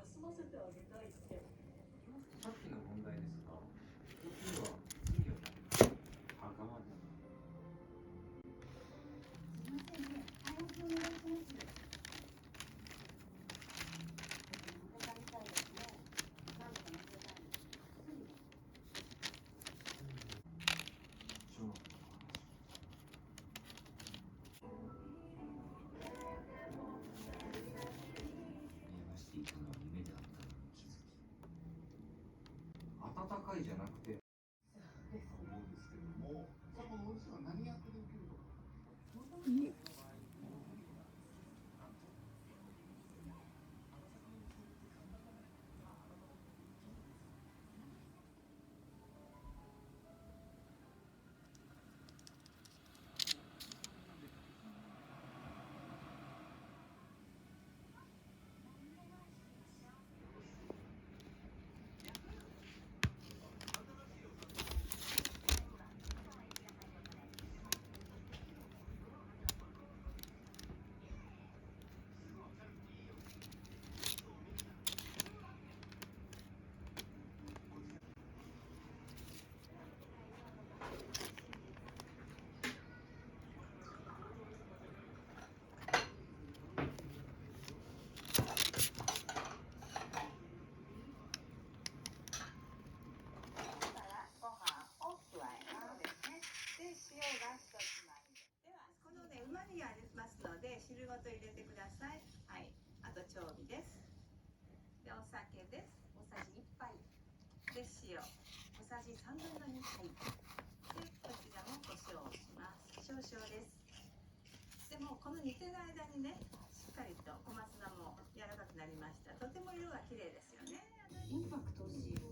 休ませてあげたいって。さっきの問題ですが、時は金曜日、赤まで。すいませんね。はい、お願いします。お願いしたいですね。なんとか乗せたいんです。すぐです。小学校の話。映画していたのは夢であったのに気づき。暖かいじゃなくて。そうですね。思うんですけれども、さあこのオーディションは何役で受けるとか。このね、うまみがありますので汁ごと入れてください。はい。あと調味です。で、お酒です。大さじ1杯。で、塩。小さじ3分の2杯。で、こちらも胡椒をします。少々です。でもこの煮てる間にね、しっかりと小松菜も柔らかくなりました。とても色が綺麗ですよね。インパクト欲しい。